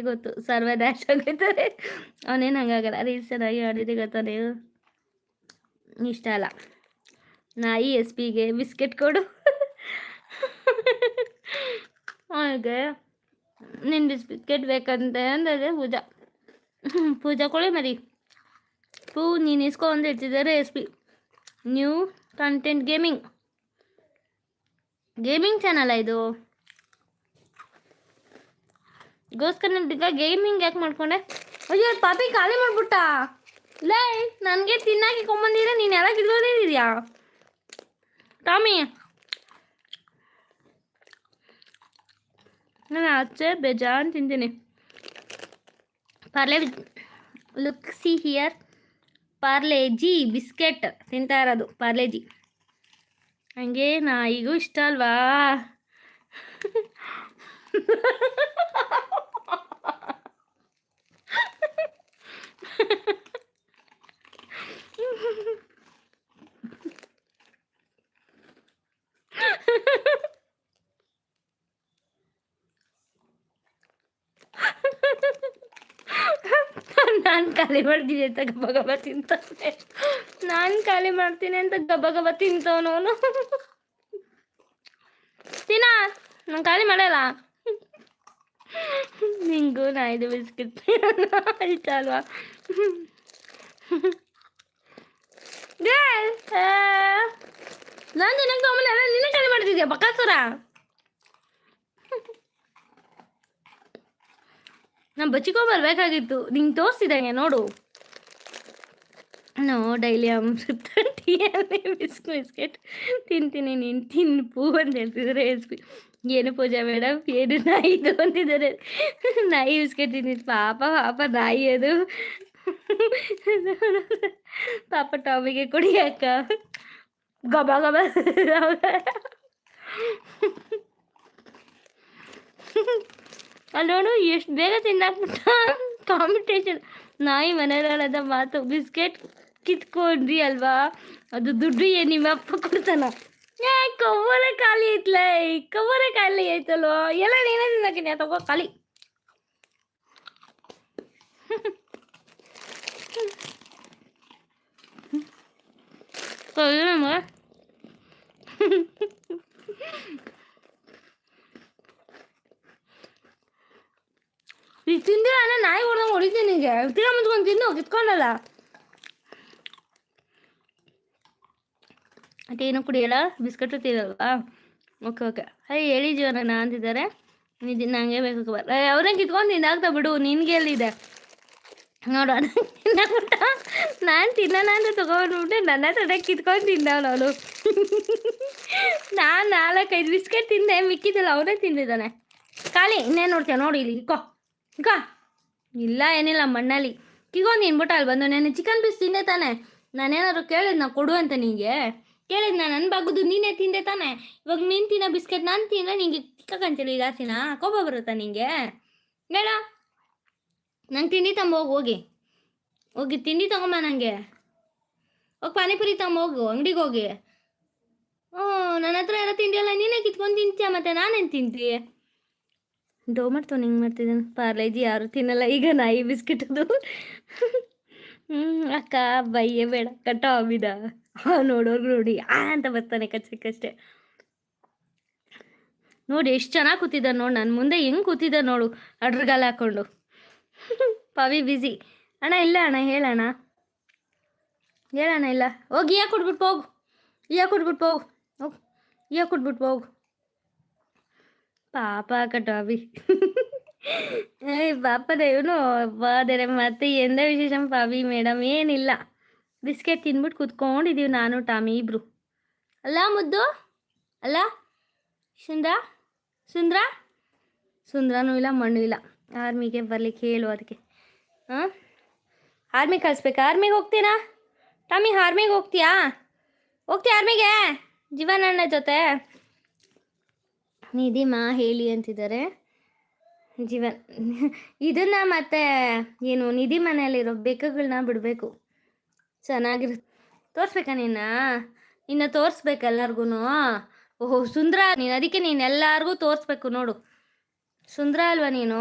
ಗೊತ್ತು ಸರ್ವನಾಶ ಆಗೋಯ್ತಾರೆ. ಅವನೇನು ಹಂಗಾಗಲ್ಲ. ರೀಲ್ಸ್ ಚೆನ್ನಾಗಿ ಆಡಿದ್ರೆ ಗೊತ್ತಾ ನೀವು. ಇಷ್ಟ ಅಲ್ಲ. ನಾಯಿ ಎಸ್ ಪಿಗೆ ಬಿಸ್ಕೆಟ್ ಕೊಡು. ಹಾಗೆ ನಿನ್ನ ಬಿಸ್ಕೆಟ್ ಬೇಕಂತೆ ಅಂದರೆ ಪೂಜಾ. ಪೂಜಾ ಕೊಡಿ ಮರಿ. ನೀನು ಇಸ್ಕೊ ಅಂತ ಹೇಳ್ತಿದ್ದಾರೆ S P. New content gaming channel ಇದು. ಗೋಸ್ಕರ ಗೇಮಿಂಗ್ ಯಾಕೆ ಮಾಡ್ಕೊಂಡೆ? ಅಯ್ಯೋ ಪಾಪಿ ಖಾಲಿ ಮಾಡ್ಬಿಟ್ಟ. ಲೇ ನನಗೆ ತಿನ್ನಾಕಿ ಕೊಂಬಂದಿದ್ರೆ ನೀನು ಎಲ್ಲ ಕಿತ್ಕೊಂಡಿದ್ಯಾ ಟಾಮಿ? ನಾನು ಆಚೆ ಬೇಜಾನ್ ತಿಂತೀನಿ. Parle look see here, Parle G biscuit ತಿಂತಾ ಇರೋದು. ಪಾರ್ಲೇಜಿ ಹಂಗೆ ನಾಯಿಗೂ ಇಷ್ಟ ಅಲ್ವಾ? ನಾನು ಖಾಲಿ ಮಾಡ್ತೀನಿ ಅಂತ ಗಬ ತಿಂತಾನೆ. ನಾನು ಖಾಲಿ ಮಾಡ್ತೀನಿ ಅಂತ ಗಬ ತಿಂತವನು ಅವನು. ತಿನ್ನ, ನಾನು ಖಾಲಿ ಮಾಡಲ್ಲ. ನಿಂಗೂ ನಾಯಿದು ಬಿಸ್ಕಿಟ್ ಇಷ್ಟ ಅಲ್ವಾ? ನಾನು ನಿನಗೆ ತಗೊಂಬಲ್ಲ, ನಿನ್ನೆ ಖಾಲಿ ಮಾಡ್ತಿದ್ಯಾ ಬಕಾಸುರ? ನಾನು ಬಚ್ಚಿಕೊಂಬರ್ಬೇಕಾಗಿತ್ತು. ನಿಂಗೆ ತೋರಿಸಿದಂಗೆ ನೋಡು. ಡೈಲಿ ಅಮೃತ ಟೀಯಲ್ಲಿ ಬಿಸ್ಕೆಟ್ ತಿಂತೀನಿ, ನೀನು ತಿನ್ಪು ಅಂತ ಹೇಳ್ತಿದ್ದಾರೆ ಎಸ್ ಪಿ. ಏನು ಪೂಜಾ ಮೇಡಮ್, ಏನು ನಾಯಿದು ಅಂತಿದ್ದಾರೆ. ನಾಯಿ ಬಿಸ್ಕೆಟ್ ತಿಂದಿದ್ದು ಪಾಪ ನಾಯಿ ಅದು. ಪಾಪ ಟಾಮಿಗೆ ಕೊಡಿ ಅಕ್ಕ. ಗಬ ಅಲ್ಲಿ ನೋಡು ಎಷ್ಟು ಬೇಗ ತಿನ್ನಾಕ್ಬಿಟ್ಟ. ಕಾಂಪಿಟೇಷನ್. ನಾಯಿ ಮನೆಯಲ್ಲದ ಮಾತು. ಬಿಸ್ಕೆಟ್ ಕಿತ್ಕೊಂಡ್ರಿ ಅಲ್ವಾ, ಅದು ದುಡ್ಡು ನಿಮ್ಮ ಅಪ್ಪ ಕೊಡ್ತಾನ. ಕವರೇ ಖಾಲಿ ಐತ್ಲ, ಕವರೇ ಖಾಲಿ ಐತಲ್ವ, ಎಲ್ಲ ನೀನೇ ತಿನ್ನಕಿನ ತಗೋ ಖಾಲಿ. ಈಗ ತಿಂದಿರ ನಾಯಿ ಹೊಡೆದಂಗೆ ಹೊಡಿತೀನಿ. ಈಗ ತಿನ್ನ ಮುಂಚ್ಕೊಂಡು ತಿನ್ನು, ಕಿತ್ಕೊಂಡಲ್ಲ. ಅದೇನು ಕುಡಿಯಲ್ಲ, ಬಿಸ್ಕೆಟು ತಿನ್ನಲ್ವಾ? ಓಕೆ ಹೇಳಿ ಜೀವನ ಅಂತಿದ್ದಾರೆ. ನಂಗೆ ಬೇಕು ಅವ್ರೇ ಕಿತ್ಕೊಂಡು ತಿಂದಾಗ್ತಾ ಬಿಡು, ನಿನ್ಗೆ ಎಲ್ಲಿದೆ ನೋಡೋಣ. ತಿನ್ನಬಿಟ್ಟ, ನಾನು ತಿನ್ನೋಣ ಅಂತ ತೊಗೊಂಡ್ಬಿಟ್ಟೆ, ನನ್ನ ಹತ್ರ ಕಿತ್ಕೊಂಡು ತಿಂದವನು ಅವನು. ನಾನು 4-5 ಬಿಸ್ಕೆಟ್ ತಿಂದೆ, ಮಿಕ್ಕಿದ್ದಲ್ಲ ಅವನೇ ತಿಂದಿದ್ದಾನೆ. ಖಾಲಿ ಇನ್ನೇನು ನೋಡ್ತೀಯ ನೋಡಿ ಇಲ್ಲಿ ಇಕೋ ಇಲ್ಲ ಏನಿಲ್ಲ ಮಣ್ಣಲ್ಲಿ ಕಿಗೊಂಡು ತಿನ್ಬಿಟ್ಟ. ಅಲ್ಲಿ ಬಂದು ನಾನು ಚಿಕನ್ ಪೀಸ್ ತಿಂದೆ ತಾನೆ. ನಾನೇನಾದ್ರು ಕೇಳಿದ್ ನಾ ಕೊಡು ಅಂತ ನಿಂಗೆ ಕೇಳಿದ್, ನಾನು ನನ್ನ ಬಾಗುದು ನೀನೇ ತಿಂದೆ ತಾನೆ. ಇವಾಗ ನೀನು ತಿನ್ನೋ ಬಿಸ್ಕೆಟ್ ನಾನು ತಿಂದರೆ ನಿಂಗೆ ಚಿಕ್ಕಂಚಲಿ ಜಾಸ್ತಿನಾ? ಕೋಪ ಬರುತ್ತಾ ನಿಂಗೆ? ಬೇಡ, ನಂಗೆ ತಿಂಡಿ ಹೋಗಿ ತಿಂಡಿ ತಗೊಂಬ. ನನಗೆ ಹೋಗಿ ಪಾನಿಪುರಿ ತಗೊಂಬೋಗು, ಅಂಗಡಿಗೆ ಹೋಗಿ. ನನ್ನ ಹತ್ರ ಎಲ್ಲ ತಿಂಡಿ ಎಲ್ಲ ನೀನೇ ಕಿತ್ಕೊಂಡು ತಿಂತೀಯ, ಮತ್ತೆ ನಾನೇನು ತಿಂತೀಯ? ಡೋ ಮಾಡ್ತಾವ ಹಿಂಗೆ ಮಾಡ್ತಿದ್ದಾನೆ. ಪಾರ್ಲೇಜಿ ಯಾರು ತಿನ್ನಲ್ಲ ಈಗ, ನಾಯಿ ಬಿಸ್ಕೆಟ್ ಅದು. ಅಕ್ಕ ಬಯ್ಯೇ ಬೇಡ ಕಟ್ಟ ಅವಿದ. ನೋಡೋರು ನೋಡಿ ಅಂತ ಬರ್ತಾನೆ ಕಚ್ಚೆ. ನೋಡಿ ಎಷ್ಟು ಚೆನ್ನಾಗಿ ಕೂತಿದ್ದ ನೋಡಿ, ನನ್ನ ಮುಂದೆ ಹೆಂಗೆ ಕೂತಿದ್ದ ನೋಡು, ಅಡ್ರಗಾಲ ಹಾಕ್ಕೊಂಡು. ಪವಿ ಬಿಸಿ. ಅಣ್ಣ ಇಲ್ಲ ಅಣ್ಣ, ಹೇಳೋಣ ಇಲ್ಲ. ಹೋಗಿ ಯಾಕೆ ಕೊಟ್ಬಿಟ್ಟು ಹೋಗು, ಹೋಗು. ಪಾಪ ಕಟಾವಿ. ಪಾಪದ ಇವನು ಬಾದರೆ. ಮತ್ತೆ ಎಂದ ವಿಶೇಷ ಪಾವಿ ಮೇಡಮ್? ಏನಿಲ್ಲ, ಬಿಸ್ಕೆಟ್ ತಿಂದ್ಬಿಟ್ಟು ಕೂತ್ಕೊಂಡಿದ್ದೀವಿ ನಾನು ಟಾಮಿ ಇಬ್ರು. ಅಲ್ಲ ಮುದ್ದು, ಅಲ್ಲ ಸುಂದ್ರನೂ ಇಲ್ಲ ಮಣ್ಣು ಇಲ್ಲ. ಆರ್ಮಿಗೆ ಬರ್ಲಿಕ್ಕೆ ಹೇಳು ಅದಕ್ಕೆ. ಆರ್ಮಿ ಕಳಿಸ್ಬೇಕಾ? ಆರ್ಮಿಗೆ ಹೋಗ್ತೀನಾ ಟಾಮಿ? ಆರ್ಮಿಗೆ ಹೋಗ್ತೀಯಾ ಆರ್ಮಿಗೆ ಜೀವನಣ್ಣ ಜೊತೆ? ನಿಧಿಮಾ ಹೇಳಿ ಅಂತಿದ್ದಾರೆ. ಇದನ್ನ ಮತ್ತೆ ಏನು ನಿಧಿ ಮನೆಯಲ್ಲಿರೋ ಬೆಕ್ಕುಗಳನ್ನ ಬಿಡಬೇಕು, ಚೆನ್ನಾಗಿರುತ್ತೆ. ತೋರಿಸ್ಬೇಕಾ ನಿನ್ನ ತೋರಿಸ್ಬೇಕೆಲ್ಲರಿಗೂ? ಓಹೋ ಸುಂದ್ರ ನೀನು, ಅದಕ್ಕೆ ನೀನು ಎಲ್ಲರಿಗೂ ತೋರಿಸ್ಬೇಕು ನೋಡು. ಸುಂದ್ರ ಅಲ್ವಾ ನೀನು?